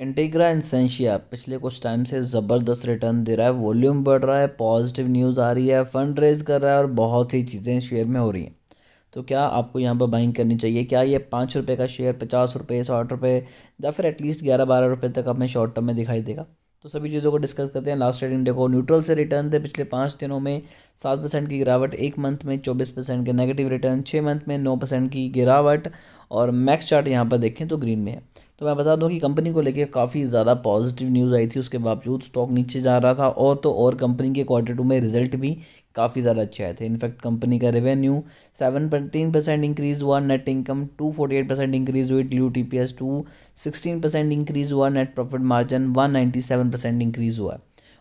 इंटीग्रा Essentia पिछले कुछ time से ज़बरदस्त रिटर्न दे रहा है, वॉल्यूम बढ़ रहा है, पॉजिटिव न्यूज़ आ रही है, फंड रेज कर रहा है और बहुत सी चीज़ें शेयर में हो रही हैं। तो क्या आपको यहाँ पर बाइंग करनी चाहिए? क्या ये 5 रुपये का शेयर 50 रुपये, 60 रुपये या फिर एटलीस्ट 11-12 रुपये तक हमें शॉर्ट टर्म में दिखाई देगा? तो सभी चीज़ों को डिस्कस करते हैं। लास्ट ट्रेडिंग डे को न्यूट्रल से रिटर्न थे। पिछले 5 दिनों में 7% की गिरावट, 1 मंथ में 24% के नेगेटिव रिटर्न, 6 मंथ में 9% की गिरावट और मैक्स चार्ट यहाँ पर देखें तो ग्रीन में है। तो मैं बता दूं कि कंपनी को लेके काफ़ी ज़्यादा पॉजिटिव न्यूज़ आई थी, उसके बावजूद स्टॉक नीचे जा रहा था। और तो और कंपनी के Q2 में रिजल्ट भी काफ़ी ज़्यादा अच्छे आए थे। इनफैक्ट कंपनी का रेवेन्यू 17% इंक्रीज़ हुआ, नेट इनकम 248% इंक्रीज़ हुई, ड्यू TPS 216% इंक्रीज़ हुआ, नेट प्रॉफिट मार्जिन 197% इंक्रीज़ हुआ।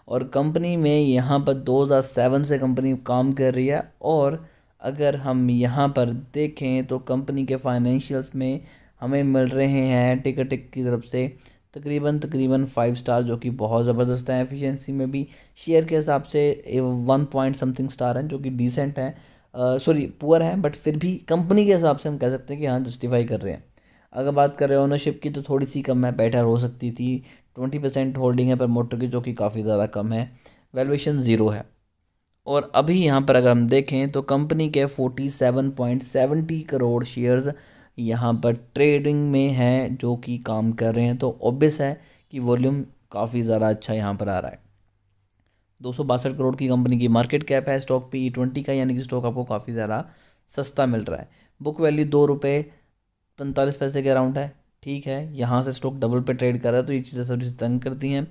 और कंपनी में यहाँ पर 2007 से कंपनी काम कर रही है। और अगर हम यहाँ पर देखें तो कंपनी के फाइनेंशियल्स में हमें मिल रहे हैं टिक की तरफ से तकरीबन 5 स्टार, जो कि बहुत ज़बरदस्त है। एफिशिएंसी में भी शेयर के हिसाब से 1 पॉइंट समथिंग स्टार है, जो कि डिसेंट है, सॉरी पुअर है, बट फिर भी कंपनी के हिसाब से हम कह सकते हैं कि हाँ जस्टिफाई कर रहे हैं। अगर बात कर रहे हैं ओनरशिप की तो थोड़ी सी कम है, बेटर हो सकती थी। 20% होल्डिंग है प्रमोटर की, जो कि काफ़ी ज़्यादा कम है। वैल्यूएशन 0 है। और अभी यहाँ पर अगर हम देखें तो कंपनी के 47.70 करोड़ शेयर्स यहाँ पर ट्रेडिंग में हैं, जो कि काम कर रहे हैं। तो ऑब्वियस है कि वॉल्यूम काफ़ी ज़्यादा अच्छा यहाँ पर आ रहा है। 262 करोड़ की कंपनी की मार्केट कैप है। स्टॉक PE 20 का, यानी कि स्टॉक आपको काफ़ी ज़्यादा सस्ता मिल रहा है। बुक वैल्यू 2 रुपये 45 पैसे के अराउंड है। ठीक है, यहाँ से स्टॉक डबल पे ट्रेड कर रहा है, तो ये चीज़ें थोड़ी सी तंग करती हैं।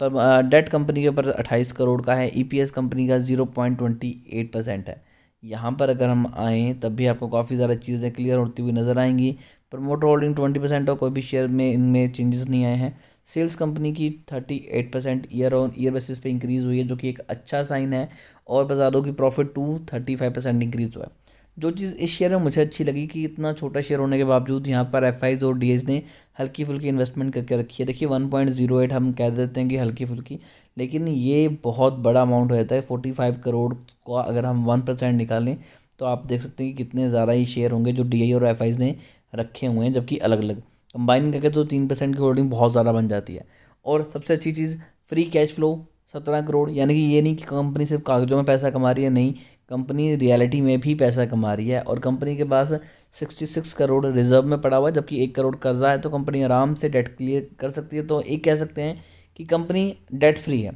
पर डेट कंपनी के ऊपर 28 करोड़ का है। EPS कंपनी का 0.28% है। यहाँ पर अगर हम आएँ तब भी आपको काफ़ी ज़्यादा चीज़ें क्लियर होती हुई नज़र आएंगी। प्रमोटर होल्डिंग 20% और कोई भी शेयर में इनमें चेंजेस नहीं आए हैं। सेल्स कंपनी की 38% ईयर ऑन ईयर बेसिस पे इंक्रीज़ हुई है, जो कि एक अच्छा साइन है। और बता दो कि प्रॉफिट 35% इंक्रीज़ हुआ है। जो चीज़ इस शेयर में मुझे अच्छी लगी कि इतना छोटा शेयर होने के बावजूद यहाँ पर FIs और DIs ने हल्की फुल्की इन्वेस्टमेंट करके रखी है। देखिए 1.08 हम कह देते हैं कि हल्की फुल्की, लेकिन ये बहुत बड़ा अमाउंट हो जाता है। 45 करोड़ को अगर हम 1% निकालें तो आप देख सकते हैं कि कितने ज़्यादा ही शेयर होंगे जो DI और FIs ने रखे हुए हैं, जबकि अलग अलग कंबाइन करके तो 3% की होल्डिंग बहुत ज़्यादा बन जाती है। और सबसे अच्छी चीज़ फ्री कैश फ्लो 17 करोड़, यानी कि ये नहीं कि कंपनी सिर्फ कागजों में पैसा कमा रही है, नहीं, कंपनी रियलिटी में भी पैसा कमा रही है। और कंपनी के पास 66 करोड़ रिजर्व में पड़ा हुआ है, जबकि 1 करोड़ कर्जा है। तो कंपनी आराम से डेट क्लियर कर सकती है। तो एक कह सकते हैं कि कंपनी डेट फ्री है।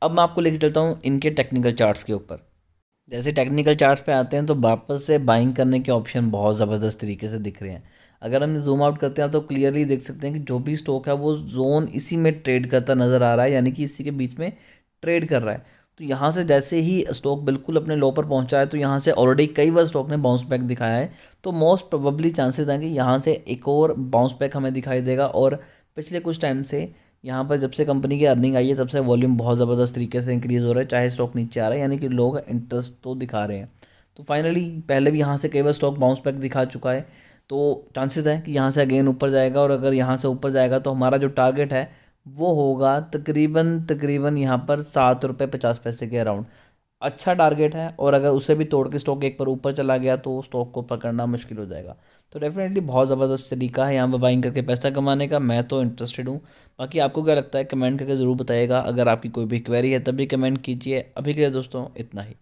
अब मैं आपको लेके चलता हूँ इनके टेक्निकल चार्ट्स के ऊपर। जैसे टेक्निकल चार्ट्स पे आते हैं तो वापस से बाइंग करने के ऑप्शन बहुत ज़बरदस्त तरीके से दिख रहे हैं। अगर हम जूम आउट करते हैं तो क्लियरली देख सकते हैं कि जो भी स्टॉक है वो जोन इसी में ट्रेड करता नज़र आ रहा है, यानी कि इसी के बीच में ट्रेड कर रहा है। तो यहाँ से जैसे ही स्टॉक बिल्कुल अपने लो पर पहुँचा है, तो यहाँ से ऑलरेडी कई बार स्टॉक ने बाउंस बैक दिखाया है। तो मोस्ट प्रोबेबली चांसेस हैं कि यहाँ से एक और बाउंस बैक हमें दिखाई देगा। और पिछले कुछ टाइम से यहाँ पर जब से कंपनी की अर्निंग आई है तब से वॉल्यूम बहुत ज़बरदस्त तरीके से इंक्रीज़ हो रहा है, चाहे स्टॉक नीचे आ रहा है, यानी कि लोग इंटरेस्ट तो दिखा रहे हैं। तो फाइनली पहले भी यहाँ से कई बार स्टॉक बाउंस बैक दिखा चुका है। तो चांसेस है कि यहाँ से अगेन ऊपर जाएगा। और अगर यहाँ से ऊपर जाएगा तो हमारा जो टारगेट है वो होगा तकरीबन यहाँ पर 7 रुपये 50 पैसे के अराउंड। अच्छा टारगेट है। और अगर उसे भी तोड़ के स्टॉक एक पर ऊपर चला गया तो स्टॉक को पकड़ना मुश्किल हो जाएगा। तो डेफिनेटली बहुत ज़बरदस्त तरीका है यहाँ पर बाइंग करके पैसा कमाने का। मैं तो इंटरेस्टेड हूँ। बाकी आपको क्या लगता है कमेंट करके ज़रूर बताइएगा। अगर आपकी कोई भी क्वेरी है तब भी कमेंट कीजिए। अभी के लिए दोस्तों इतना ही।